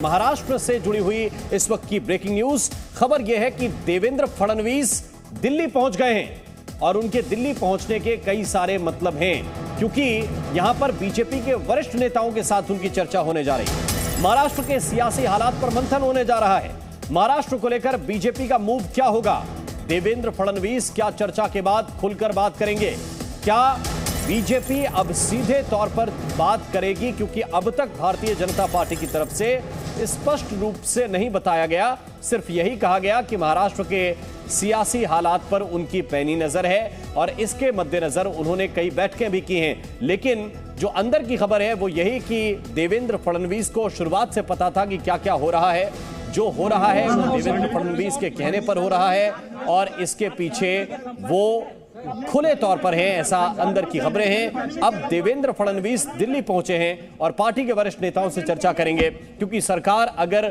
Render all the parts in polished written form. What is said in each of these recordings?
महाराष्ट्र से जुड़ी हुई इस वक्त की ब्रेकिंग न्यूज खबर यह है कि देवेंद्र फडणवीस दिल्ली पहुंच गए हैं और उनके दिल्ली पहुंचने के कई सारे मतलब हैं, क्योंकि यहां पर बीजेपी के वरिष्ठ नेताओं के साथ उनकी चर्चा होने जा रही है। महाराष्ट्र के सियासी हालात पर मंथन होने जा रहा है। महाराष्ट्र को लेकर बीजेपी का मूव क्या होगा? देवेंद्र फडणवीस क्या चर्चा के बाद खुलकर बात करेंगे? क्या बीजेपी अब सीधे तौर पर बात करेगी? क्योंकि अब तक भारतीय जनता पार्टी की तरफ से स्पष्ट रूप से नहीं बताया गया, सिर्फ यही कहा गया कि महाराष्ट्र के सियासी हालात पर उनकी पैनी नजर है और इसके मद्देनजर उन्होंने कई बैठकें भी की हैं। लेकिन जो अंदर की खबर है वो यही कि देवेंद्र फडणवीस को शुरुआत से पता था कि क्या क्या हो रहा है। जो हो रहा है वो देवेंद्र फडणवीस के कहने पर हो रहा है और इसके पीछे वो खुले तौर पर है, ऐसा अंदर की खबरें हैं। अब देवेंद्र फडणवीस दिल्ली पहुंचे हैं और पार्टी के वरिष्ठ नेताओं से चर्चा करेंगे, क्योंकि सरकार अगर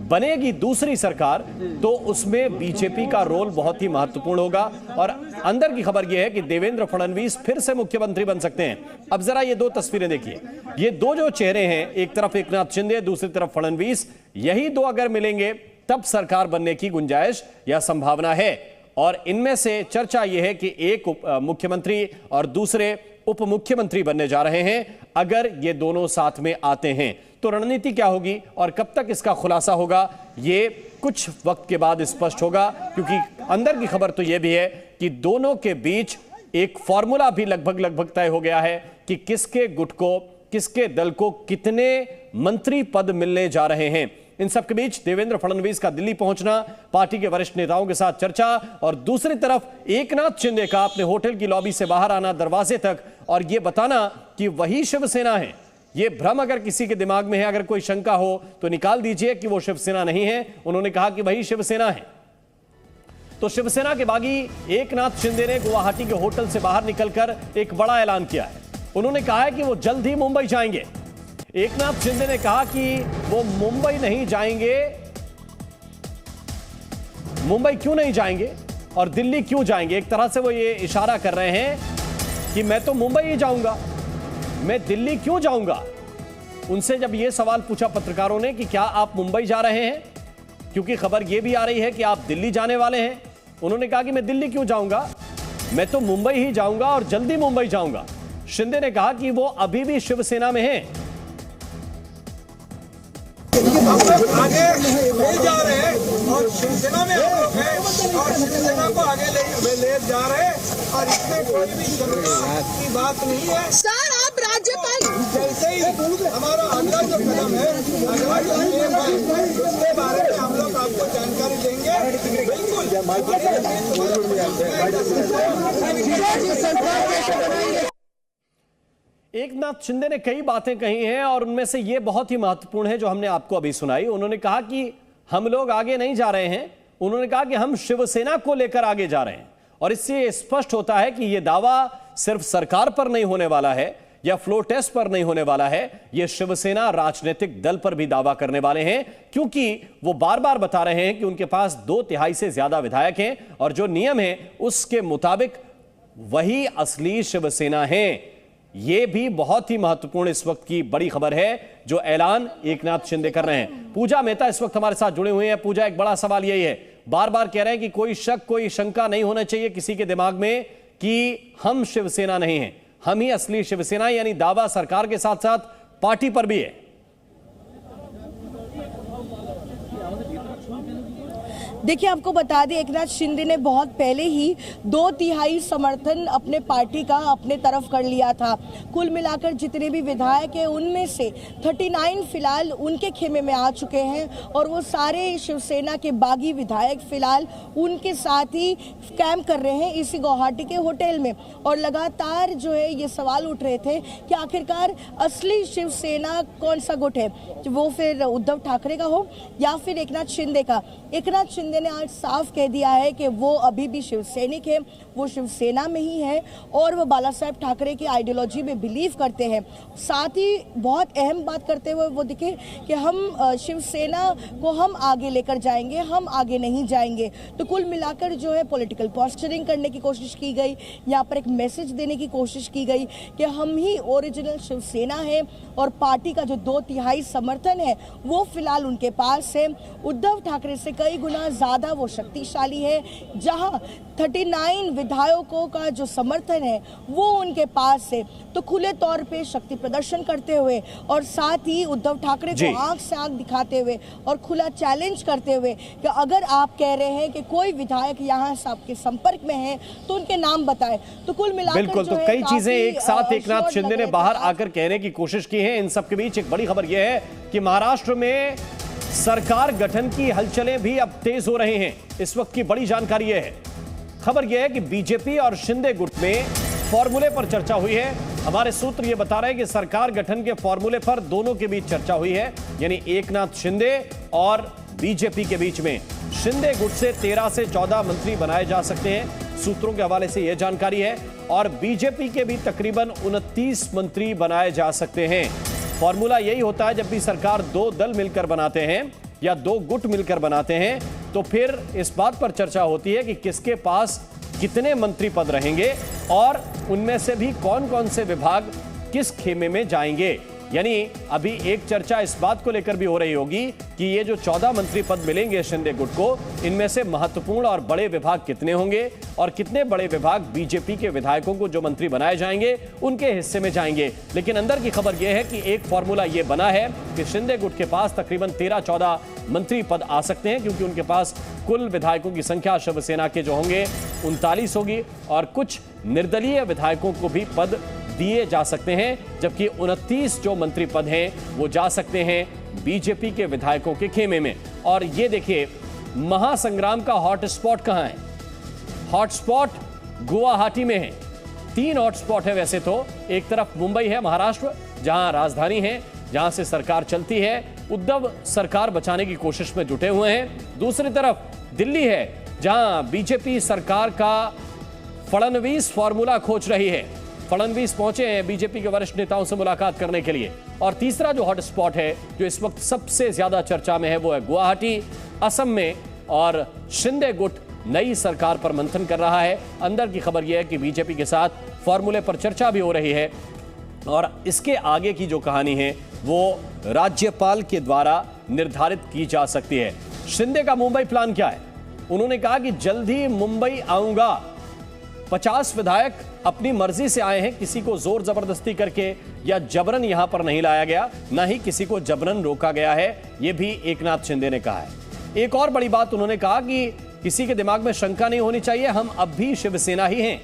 बनेगी दूसरी सरकार तो उसमें बीजेपी का रोल बहुत ही महत्वपूर्ण होगा। और अंदर की खबर यह है कि देवेंद्र फडणवीस फिर से मुख्यमंत्री बन सकते हैं। अब जरा ये दो तस्वीरें देखिए, ये दो जो चेहरे हैं, एक तरफ एकनाथ शिंदे, दूसरी तरफ फडणवीस, यही दो अगर मिलेंगे तब सरकार बनने की गुंजाइश या संभावना है। और इनमें से चर्चा यह है कि एक मुख्यमंत्री और दूसरे उप मुख्यमंत्री बनने जा रहे हैं। अगर ये दोनों साथ में आते हैं तो रणनीति क्या होगी और कब तक इसका खुलासा होगा, ये कुछ वक्त के बाद स्पष्ट होगा। क्योंकि अंदर की खबर तो यह भी है कि दोनों के बीच एक फॉर्मूला भी लगभग तय हो गया है कि किसके गुट को, किसके दल को कितने मंत्री पद मिलने जा रहे हैं। इन सबके बीच देवेंद्र फडणवीस का दिल्ली पहुंचना, पार्टी के वरिष्ठ नेताओं के साथ चर्चा और दूसरी तरफ एकनाथ शिंदे का अपने होटल की लॉबी से बाहर आना दरवाजे तक और यह बताना कि वही शिवसेना है। यह भ्रम अगर किसी के दिमाग में है, अगर कोई शंका हो तो निकाल दीजिए कि वो शिवसेना नहीं है। उन्होंने कहा कि वही शिवसेना है। तो शिवसेना के बागी एकनाथ शिंदे ने गुवाहाटी के होटल से बाहर निकलकर एक बड़ा ऐलान किया है। उन्होंने कहा है कि वो जल्द ही मुंबई जाएंगे। एकनाथ शिंदे ने कहा कि वो मुंबई नहीं जाएंगे। मुंबई क्यों नहीं जाएंगे और दिल्ली क्यों जाएंगे? एक तरह से वो ये इशारा कर रहे हैं कि मैं तो मुंबई ही जाऊंगा, मैं दिल्ली क्यों जाऊंगा। उनसे जब ये सवाल पूछा पत्रकारों ने कि क्या आप मुंबई जा रहे हैं, क्योंकि खबर ये भी आ रही है कि आप दिल्ली जाने वाले हैं, उन्होंने कहा कि मैं दिल्ली क्यों जाऊंगा, मैं तो मुंबई ही जाऊंगा और जल्दी मुंबई जाऊंगा। शिंदे ने कहा कि वो अभी भी शिवसेना में हैं। आगे ले जा रहे हैं और शिवसेना में हैं और शिवसेना को आगे ले जा रहे हैं और इसमें कोई भी शंका की बात नहीं है। सर आप राज्यपाल जैसे ही हमारा अगला जो कदम है उसके बारे में हम लोग आपको जानकारी देंगे। बिल्कुल एकनाथ शिंदे ने कई बातें कही हैं और उनमें से ये बहुत ही महत्वपूर्ण है जो हमने आपको अभी सुनाई। उन्होंने कहा कि हम लोग आगे नहीं जा रहे हैं, उन्होंने कहा कि हम शिवसेना को लेकर आगे जा रहे हैं। और इससे स्पष्ट होता है कि यह दावा सिर्फ सरकार पर नहीं होने वाला है या फ्लोर टेस्ट पर नहीं होने वाला है, यह शिवसेना राजनीतिक दल पर भी दावा करने वाले हैं, क्योंकि वो बार बार बता रहे हैं कि उनके पास 2/3 से ज्यादा विधायक हैं और जो नियम है उसके मुताबिक वही असली शिवसेना है। यह भी बहुत ही महत्वपूर्ण इस वक्त की बड़ी खबर है जो ऐलान एकनाथ शिंदे कर रहे हैं। पूजा मेहता इस वक्त हमारे साथ जुड़े हुए हैं। पूजा, एक बड़ा सवाल यही है, बार बार कह रहे हैं कि कोई शक, कोई शंका नहीं होना चाहिए किसी के दिमाग में कि हम शिवसेना नहीं हैं, हम ही असली शिवसेना, यानी दावा सरकार के साथ साथ पार्टी पर भी है। देखिए, आपको बता दें एकनाथ शिंदे ने बहुत पहले ही 2/3 समर्थन अपने पार्टी का अपने तरफ कर लिया था। कुल मिलाकर जितने भी विधायक हैं उनमें से 39 फिलहाल उनके खेमे में आ चुके हैं और वो सारे शिवसेना के बागी विधायक फिलहाल उनके साथ ही कैंप कर रहे हैं इसी गुवाहाटी के होटल में। और लगातार जो है ये सवाल उठ रहे थे कि आखिरकार असली शिवसेना कौन सा गुट है, वो फिर उद्धव ठाकरे का हो या फिर एकनाथ शिंदे का। एकनाथ शिंदे शिंदे ने आज साफ कह दिया है कि वो अभी भी शिवसैनिक है, वो शिवसेना में ही है और वो बाला साहेब ठाकरे की आइडियोलॉजी में बिलीव करते हैं। साथ ही बहुत अहम बात करते हुए वो दिखे कि हम शिवसेना को हम आगे लेकर जाएंगे, हम आगे नहीं जाएंगे। तो कुल मिलाकर जो है पॉलिटिकल पॉस्चरिंग करने की कोशिश की गई, यहाँ पर एक मैसेज देने की कोशिश की गई कि हम ही ओरिजिनल शिवसेना है और पार्टी का जो 2/3 समर्थन है वो फिलहाल उनके पास है। उद्धव ठाकरे से कई गुना ज्यादा वो शक्तिशाली है, जहां 39 विधायकों का जो समर्थन है वो उनके पास है। तो खुले तौर पे शक्ति प्रदर्शन करते हुए और साथ ही उद्धव ठाकरे को आंख से आंख दिखाते हुए और खुला चैलेंज करते हुए कि अगर आप कह रहे हैं कि कोई विधायक यहाँ आपके संपर्क में है तो उनके नाम बताएं। तो कुल मिलाकर बिल्कुल, तो कई चीजें एक साथ एकनाथ शिंदे ने बाहर आकर कहने की कोशिश की है। इन सब के बीच एक बड़ी खबर यह है कि महाराष्ट्र में सरकार गठन की हलचलें भी अब तेज हो रही हैं। इस वक्त की बड़ी जानकारी यह है, खबर यह है कि बीजेपी और शिंदे गुट में फॉर्मूले पर चर्चा हुई है। हमारे सूत्र यह बता रहे हैं कि सरकार गठन के फॉर्मूले पर दोनों के बीच चर्चा हुई है, यानी एकनाथ शिंदे और बीजेपी के बीच में। शिंदे गुट से 13 से 14 मंत्री बनाए जा सकते हैं, सूत्रों के हवाले से यह जानकारी है। और बीजेपी के भी तकरीबन 29 मंत्री बनाए जा सकते हैं। फॉर्मूला यही होता है, जब भी सरकार 2 दल मिलकर बनाते हैं या 2 गुट मिलकर बनाते हैं तो फिर इस बात पर चर्चा होती है कि किसके पास कितने मंत्री पद रहेंगे और उनमें से भी कौन कौन से विभाग किस खेमे में जाएंगे। यानी अभी एक चर्चा इस बात को लेकर भी हो रही होगी कि ये जो 14 मंत्री पद मिलेंगे शिंदे गुट को, इनमें से महत्वपूर्ण और बड़े विभाग कितने होंगे और कितने बड़े विभाग बीजेपी के विधायकों को जो मंत्री बनाए जाएंगे उनके हिस्से में जाएंगे। लेकिन अंदर की खबर यह है कि एक फॉर्मूला यह बना है कि शिंदे गुट के पास तकरीबन 13-14 मंत्री पद आ सकते हैं, क्योंकि उनके पास कुल विधायकों की संख्या शिवसेना के जो होंगे 39 होगी और कुछ निर्दलीय विधायकों को भी पद दिए जा सकते हैं, जबकि 29 जो मंत्री पद हैं वो जा सकते हैं बीजेपी के विधायकों के खेमे में। और ये देखिए, महासंग्राम का हॉटस्पॉट कहां है? हॉटस्पॉट गुवाहाटी में है। 3 हॉटस्पॉट है वैसे तो। एक तरफ मुंबई है, महाराष्ट्र, जहां राजधानी है, जहां से सरकार चलती है, उद्धव सरकार बचाने की कोशिश में जुटे हुए हैं। दूसरी तरफ दिल्ली है, जहां बीजेपी सरकार का फडणवीस फॉर्मूला खोज रही है। फडणवीस पहुंचे हैं बीजेपी के वरिष्ठ नेताओं से मुलाकात करने के लिए। और तीसरा जो हॉटस्पॉट है, जो इस वक्त सबसे ज्यादा चर्चा में है, वो है गुवाहाटी, असम में। और शिंदे गुट नई सरकार पर मंथन कर रहा है। अंदर की खबर यह है कि बीजेपी के साथ फॉर्मूले पर चर्चा भी हो रही है और इसके आगे की जो कहानी है वो राज्यपाल के द्वारा निर्धारित की जा सकती है। शिंदे का मुंबई प्लान क्या है? उन्होंने कहा कि जल्द ही मुंबई आऊंगा। 50 विधायक अपनी मर्जी से आए हैं, किसी को जोर जबरदस्ती करके या जबरन यहां पर नहीं लाया गया, ना ही किसी को जबरन रोका गया है, यह भी एकनाथ शिंदे ने कहा है। एक और बड़ी बात उन्होंने कहा कि किसी के दिमाग में शंका नहीं होनी चाहिए, हम अब भी शिवसेना ही हैं।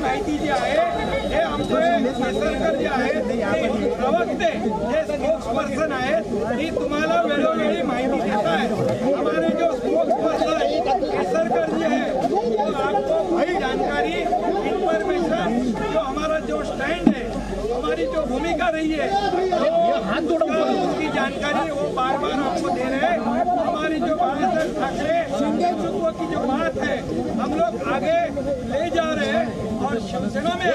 माहिती जी आहे हे आमचे केसरकर जे आहेत प्रवक्ते जे स्पोक्सपर्सन आहेत ती तुम्हाला वेळोवेळी माहिती देत आहेत। हमारे जो स्पोक्सपर्सन केसरकर जी है वो आपको भाई जानकारी इंफॉर्मेशन जो हमारा जो स्टैंड है, हमारी जो भूमिका रही है, उसकी जानकारी वो बार बार आपको दे रहे हैं। हमारी जो बाला साहेब ठाकरे नेतृत्व की जो बात है, हम हम लोग आगे ले जा रहे हैं और शिवसेना में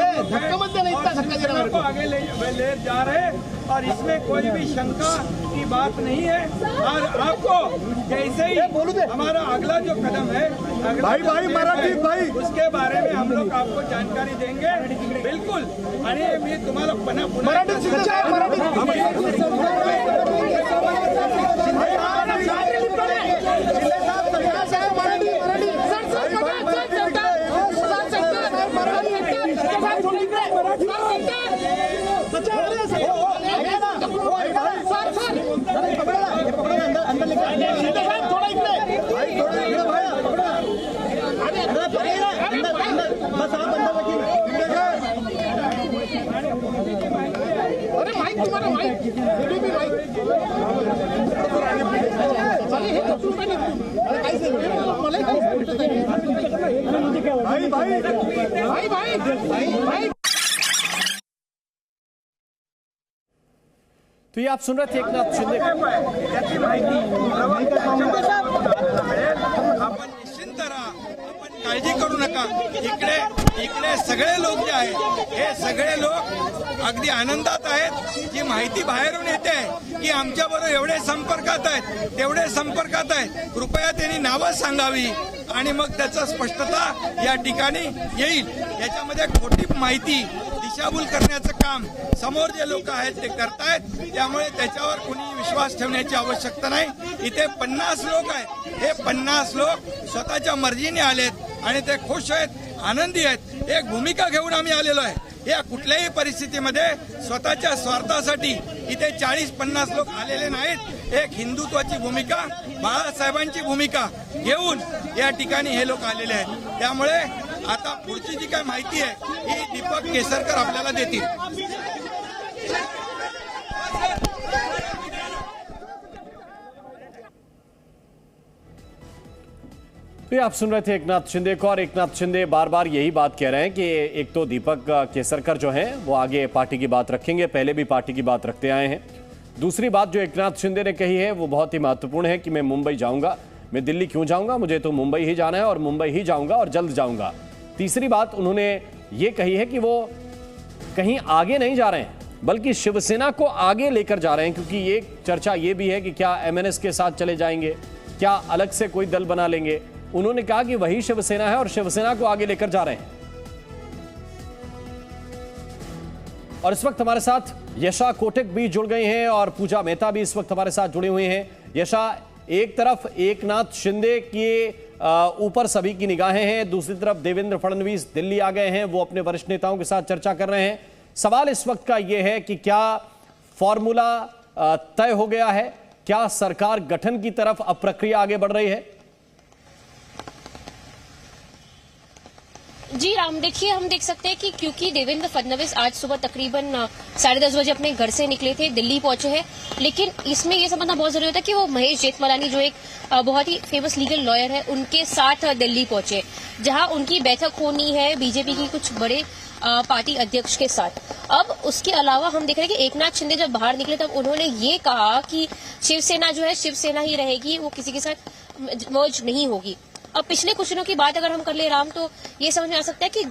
शिवसेना को आगे ले जा रहे हैं और इसमें कोई भी शंका की बात नहीं है। और आपको जैसे ही हमारा अगला जो कदम है भाई उसके बारे में हम लोग आपको जानकारी देंगे। बिल्कुल आणि मी तुम्हाला पुन्हा तो ये आप सुन रहे थे एकनाथ शिंदे। याची माहिती आपण निश्चिंत राहा, आपण काळजी करू नका। इकडे सगळे लोक जे आहेत हे सगळे लोक अगदी आनंदात आहेत। जी माहिती बाहेरून येते आहे की आमच्याबरोबर एवढे संपर्कात आहेत तेवढे संपर्कात आहेत, कृपया त्यांनी नावं सांगावी आणि मग त्याचं स्पष्टता या ठिकाणी येईल। याच्यामध्ये खोटी माहिती दिशाभूल करण्याचं काम समोर जे लोक आहेत ते करतायत, त्यामुळे त्याच्यावर कुणी विश्वास ठेवण्याची आवश्यकता नाही। इथे 50 लोक आहेत, हे 50 लोक स्वतःच्या मर्जीने आलेत आणि ते खुश आहेत, आनंदी आहेत। एक भूमिका घेऊन आम्ही आलेलो आहे। या कुठल्याही परिस्थितीमध्ये स्वतःच्या स्वार्थासाठी इथे 40-50 लोक आलेले नाहीत। एक हिंदुत्वाची भूमिका, बाळासाहेबांची भूमिका घेऊन या ठिकाणी हे लोक आलेले आहेत। त्यामुळे आता पुढची जी काय माहिती आहे ही दीपक केसरकर आपल्याला देतील। तो आप सुन रहे थे एकनाथ शिंदे को, और एकनाथ शिंदे बार बार यही बात कह रहे हैं कि एक तो दीपक केसरकर जो हैं वो आगे पार्टी की बात रखेंगे, पहले भी पार्टी की बात रखते आए हैं। दूसरी बात जो एकनाथ शिंदे ने कही है वो बहुत ही महत्वपूर्ण है कि मैं मुंबई जाऊंगा, मैं दिल्ली क्यों जाऊंगा, मुझे तो मुंबई ही जाना है और मुंबई ही जाऊंगा और जल्द जाऊंगा। तीसरी बात उन्होंने ये कही है कि वो कहीं आगे नहीं जा रहे हैं बल्कि शिवसेना को आगे लेकर जा रहे हैं, क्योंकि ये चर्चा ये भी है कि क्या एमएनएस के साथ चले जाएंगे, क्या अलग से कोई दल बना लेंगे। उन्होंने कहा कि वही शिवसेना है और शिवसेना को आगे लेकर जा रहे हैं। और इस वक्त हमारे साथ यशा कोटक भी जुड़ गए हैं और पूजा मेहता भी इस वक्त हमारे साथ जुड़े हुए हैं। यशा, एक तरफ एकनाथ शिंदे के ऊपर सभी की निगाहें हैं, दूसरी तरफ देवेंद्र फडणवीस दिल्ली आ गए हैं, वो अपने वरिष्ठ नेताओं के साथ चर्चा कर रहे हैं। सवाल इस वक्त का यह है कि क्या फॉर्मूला तय हो गया है, क्या सरकार गठन की तरफ अब प्रक्रिया आगे बढ़ रही है? जी राम, देखिए हम देख सकते हैं कि क्योंकि देवेंद्र फडणवीस आज सुबह तकरीबन 10:30 बजे अपने घर से निकले थे, दिल्ली पहुंचे हैं, लेकिन इसमें यह समझना बहुत जरूरी होता है कि वो महेश जेठमलानी जो एक बहुत ही फेमस लीगल लॉयर है उनके साथ दिल्ली पहुंचे, जहां उनकी बैठक होनी है बीजेपी की कुछ बड़े पार्टी अध्यक्ष के साथ। अब उसके अलावा हम देख रहे हैं कि एकनाथ शिंदे जब बाहर निकले तब उन्होंने ये कहा कि शिवसेना जो है शिवसेना ही रहेगी, वो किसी के साथ मर्ज नहीं होगी। अब पिछले कुछ दिनों की बात अगर हम कर ले राम, तो ये समझ में आ सकता है कि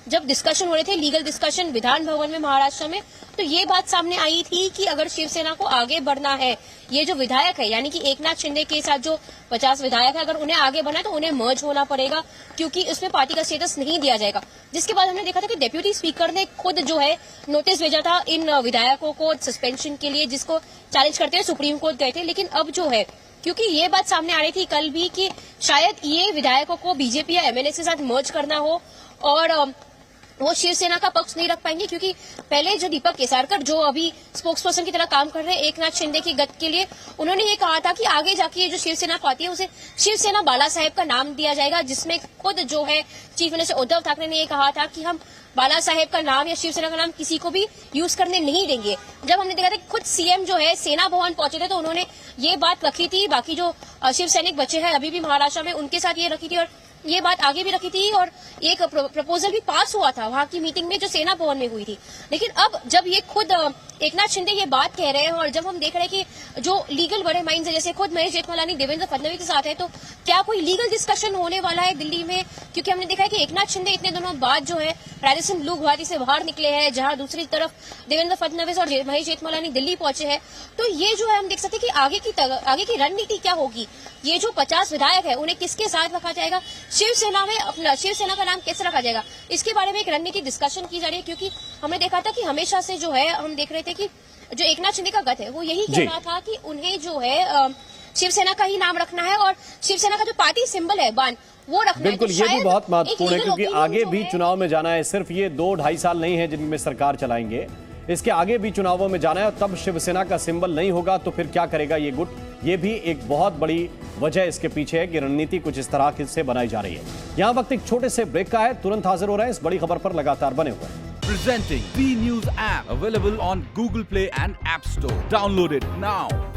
जब डिस्कशन हो रहे थे, लीगल डिस्कशन विधान भवन में महाराष्ट्र में, तो ये बात सामने आई थी कि अगर शिवसेना को आगे बढ़ना है, ये जो विधायक है यानी कि एकनाथ शिंदे के साथ जो 50 विधायक है, अगर उन्हें आगे बढ़ना है तो उन्हें मर्ज होना पड़ेगा, क्योंकि उसमें पार्टी का स्टेटस नहीं दिया जाएगा। जिसके बाद हमने देखा था कि डेप्यूटी स्पीकर ने खुद जो है नोटिस भेजा था इन विधायकों को सस्पेंशन के लिए, जिसको चैलेंज करते हुए सुप्रीम कोर्ट गए थे। लेकिन अब जो है, क्योंकि ये बात सामने आ रही थी कल भी कि शायद ये विधायकों को बीजेपी या एमएनएस के साथ मर्ज करना हो और वो शिवसेना का पक्ष नहीं रख पाएंगे, क्योंकि पहले जो दीपक केसरकर जो अभी स्पोक्स पर्सन की तरह काम कर रहे हैं एकनाथ शिंदे की गत के लिए, उन्होंने ये कहा था कि आगे जाके ये जो शिवसेना पार्टी है उसे शिवसेना बाला साहेब का नाम दिया जाएगा, जिसमें खुद जो है चीफ मिनिस्टर उद्धव ठाकरे ने ये कहा था कि हम बाला साहेब का नाम या शिवसेना का नाम किसी को भी यूज करने नहीं देंगे। जब हमने देखा था खुद सीएम जो है सेना भवन पहुंचे थे तो उन्होंने ये बात रखी थी, बाकी जो शिव सैनिक बचे हैं अभी भी महाराष्ट्र में उनके साथ ये रखी थी और ये बात आगे भी रखी थी, और एक प्रपोजल भी पास हुआ था वहां की मीटिंग में जो सेना भवन में हुई थी। लेकिन अब जब ये खुद एकनाथ शिंदे ये बात कह रहे हैं और जब हम देख रहे हैं कि जो लीगल बड़े माइंड है, जैसे खुद महेश जेठमलानी देवेंद्र फडणवीस के साथ है, तो क्या कोई लीगल डिस्कशन होने वाला है दिल्ली में? क्योंकि हमने देखा है कि एकनाथ शिंदे इतने दिनों बाद जो है राजस्थान ब्लू गुवाहाटी से बाहर निकले हैं, जहां दूसरी तरफ देवेंद्र फडणवीस और महेश जेठमलानी दिल्ली पहुंचे हैं। तो ये जो है हम देख सकते हैं कि आगे की रणनीति क्या होगी। ये जो 50 विधायक है उन्हें किसके साथ रखा जाएगा, शिवसेना में अपना शिवसेना का नाम कैसे रखा जाएगा, इसके बारे में एक रणनीति डिस्कशन की जा रही है। क्योंकि हमने देखा था कि हमेशा से जो है हम देख रहे थे कि जो एकनाथ शिंदे का गत है वो यही कह रहा था कि उन्हें जो है शिवसेना का ही नाम रखना है और शिवसेना का जो पार्टी सिंबल है बान वो रखना है। बिल्कुल, ये भी बहुत महत्वपूर्ण है क्योंकि आगे भी चुनाव में जाना है। सिर्फ ये 2-2.5 साल नहीं है जिनमें सरकार चलाएंगे, इसके आगे भी चुनावों में जाना है। तब शिवसेना का सिंबल नहीं होगा तो फिर क्या करेगा ये गुट? ये भी एक बहुत बड़ी वजह इसके पीछे है कि रणनीति कुछ इस तरह से बनाई जा रही है। यहाँ वक्त एक छोटे से ब्रेक का है, तुरंत हाजिर हो रहे हैं इस बड़ी खबर पर, लगातार बने हुए हैं। Presenting B News app available on Google Play and App Store. Download it now.